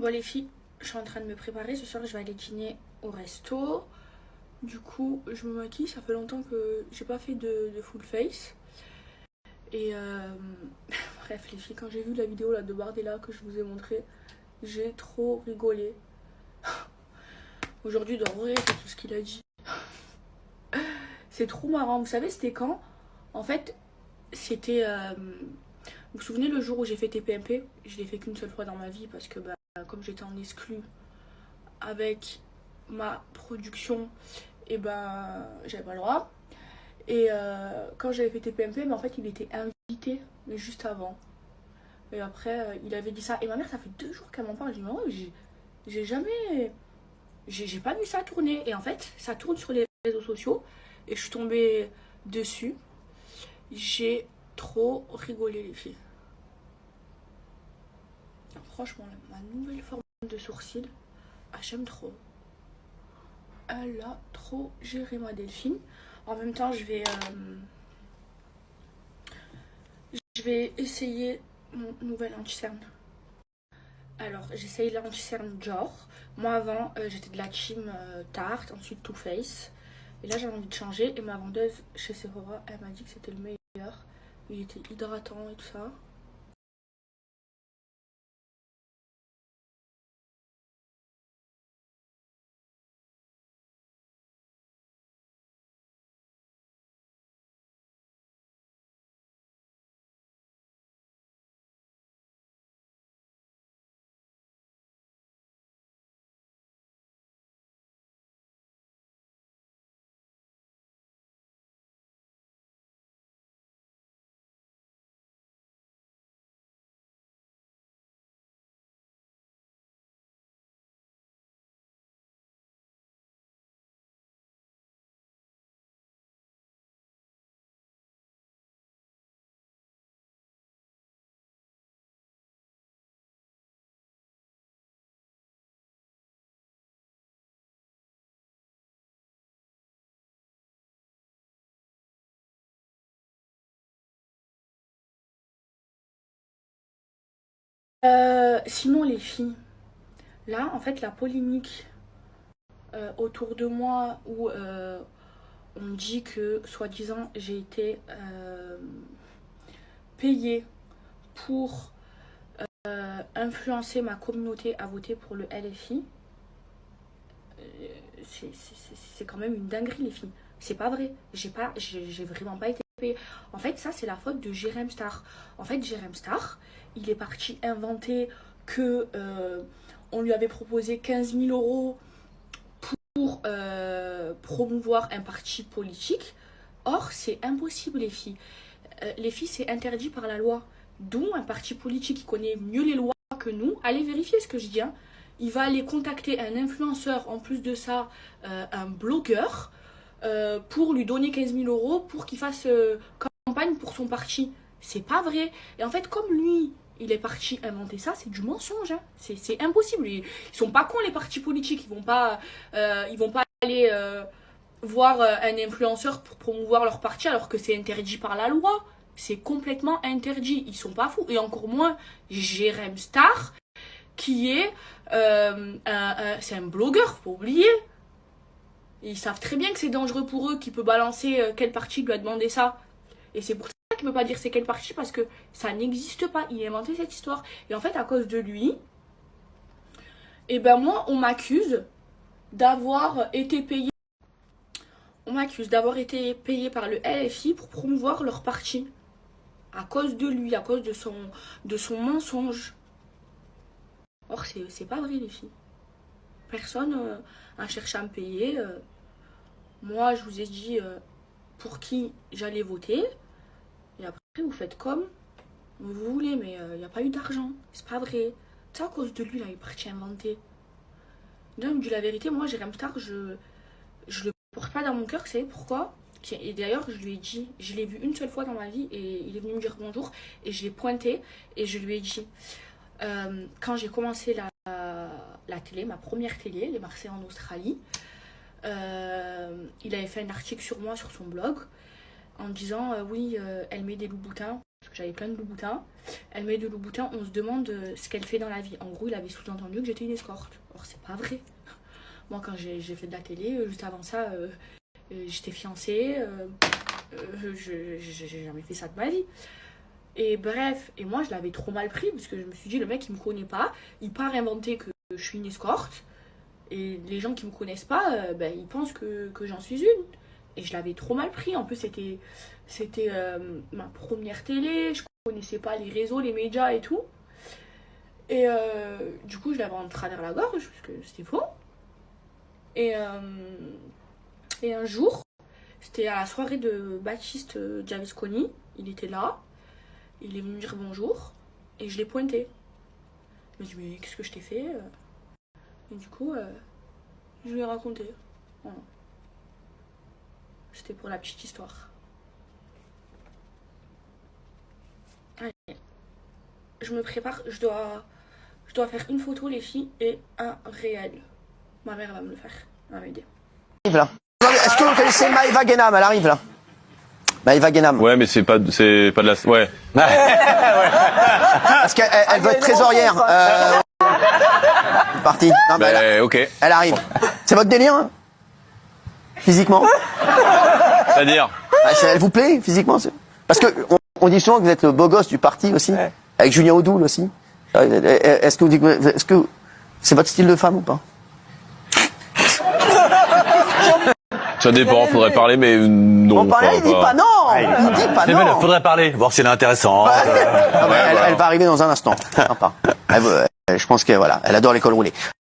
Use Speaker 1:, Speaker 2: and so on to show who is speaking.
Speaker 1: Bon les filles, je suis en train de me préparer. Ce soir je vais aller dîner au resto. Du coup je me maquille, ça fait longtemps que j'ai pas fait de full face. Et bref les filles, quand j'ai vu la vidéo là de Bardella que je vous ai montré, j'ai trop rigolé. Aujourd'hui il doit regretter tout ce qu'il a dit. C'est trop marrant. Vous savez c'était quand? En fait c'était... vous vous souvenez le jour où j'ai fait TPMP? Je l'ai fait qu'une seule fois dans ma vie parce que bah, comme j'étais en exclu avec ma production, et ben j'avais pas le droit. Et quand j'avais fait TPMP, mais en fait il était invité, mais juste avant. Et après il avait dit ça. Et ma mère, ça fait 2 jours qu'elle m'en parle. Je dis mais ouais, j'ai jamais, j'ai pas vu ça tourner. Et en fait ça tourne sur les réseaux sociaux et je suis tombée dessus. J'ai trop rigolé les filles. Franchement ma nouvelle forme de sourcil, j'aime trop. Elle a trop géré ma Delphine. En même temps, je vais essayer mon nouvel anti-cerne. Alors, j'essaye l'anti-cerne Dior. Moi, avant, j'étais de la team Tarte, ensuite Too Faced. Et là, j'ai envie de changer. Et ma vendeuse chez Sephora, elle m'a dit que c'était le meilleur. Il était hydratant et tout ça. Sinon, les filles, là, en fait, la polémique autour de moi où on dit que, soi-disant, j'ai été payée pour influencer ma communauté à voter pour le LFI, c'est quand même une dinguerie les filles. C'est pas vrai. J'ai vraiment pas été payée. En fait, ça c'est la faute de Jérém Star. En fait, Jérém Star, il est parti inventer que on lui avait proposé 15 000 euros pour promouvoir un parti politique. Or, c'est impossible les filles. Les filles, c'est interdit par la loi. D'où un parti politique qui connaît mieux les lois que nous. Allez vérifier ce que je dis. Hein. Il va aller contacter un influenceur, en plus de ça, un blogueur, pour lui donner 15 000 euros pour qu'il fasse campagne pour son parti. C'est pas vrai. Et en fait, comme lui, il est parti inventer ça, c'est du mensonge. Hein. C'est impossible. Ils sont pas cons, les partis politiques. Ils vont pas aller voir un influenceur pour promouvoir leur parti alors que c'est interdit par la loi. C'est complètement interdit. Ils sont pas fous. Et encore moins Jérém Star, qui est c'est un blogueur, faut oublier. Ils savent très bien que c'est dangereux pour eux, qu'il peut balancer quel parti lui a demandé ça. Et c'est pour ça qu'il peut pas dire c'est quel parti, parce que ça n'existe pas. Il a inventé cette histoire. Et en fait, à cause de lui, et ben moi, on m'accuse d'avoir été payé. On m'accuse d'avoir été payé par le LFI pour promouvoir leur parti. À cause de lui, à cause de son mensonge. Or, c'est pas vrai, les filles. Personne a cherché à me payer. Moi, je vous ai dit pour qui j'allais voter. Et après, vous faites comme vous voulez, mais il n'y a pas eu d'argent. C'est pas vrai. C'est à cause de lui, là, il est parti inventer. Non, il me dit la vérité, moi, Jérém Star, je le porte pas dans mon cœur. Vous savez pourquoi? Et d'ailleurs, je lui ai dit, je l'ai vu une seule fois dans ma vie et il est venu me dire bonjour. Et je l'ai pointé et je lui ai dit, quand j'ai commencé la télé, ma première télé, les Marseillais en Australie, il avait fait un article sur moi sur son blog en disant oui, elle met des loups-boutins parce que j'avais plein de loups-boutins. Elle met de loups-boutins, on se demande ce qu'elle fait dans la vie. En gros, il avait sous-entendu que j'étais une escorte. Or, c'est pas vrai. Moi, quand j'ai fait de la télé, juste avant ça, j'étais fiancée. J'ai jamais fait ça de ma vie. Et bref, et moi, je l'avais trop mal pris parce que je me suis dit, le mec, il me connaît pas. Il part inventer que je suis une escorte. Et les gens qui me connaissent pas, ils pensent que j'en suis une. Et je l'avais trop mal pris. En plus, c'était ma première télé. Je connaissais pas les réseaux, les médias et tout. Et du coup, je l'avais en travers la gorge parce que c'était faux. Et un jour, c'était à la soirée de Baptiste Javisconi. Il était là. Il est venu me dire bonjour. Et je l'ai pointé. Je me suis dit, mais qu'est-ce que je t'ai fait? Et du coup, je lui ai raconté. Voilà. C'était pour la petite histoire. Allez. Je me prépare, je dois faire une photo, les filles, et un réel. Ma mère va me le faire. Elle va m'aider.
Speaker 2: Est-ce que vous connaissez Maëva Guénam? Elle arrive là. Maëva Guénam.
Speaker 3: Ouais, mais c'est pas de la. Ouais.
Speaker 2: Parce qu'elle veut être trésorière. Partie. Non, mais
Speaker 3: ok.
Speaker 2: Elle arrive. C'est votre délire, hein? Physiquement?
Speaker 3: C'est-à-dire?
Speaker 2: Elle vous plaît, physiquement? Parce que on dit souvent que vous êtes le beau gosse du parti aussi. Ouais. Avec Julien Audoul aussi. Est-ce que c'est votre style de femme ou pas?
Speaker 3: Ça dépend, faudrait parler, mais non.
Speaker 2: Il dit pas non. Il dit pas non.
Speaker 4: Faudrait parler, voir si elle est intéressante.
Speaker 2: Elle va arriver dans un instant. Je pense qu'elle voilà, elle adore l'école roulée.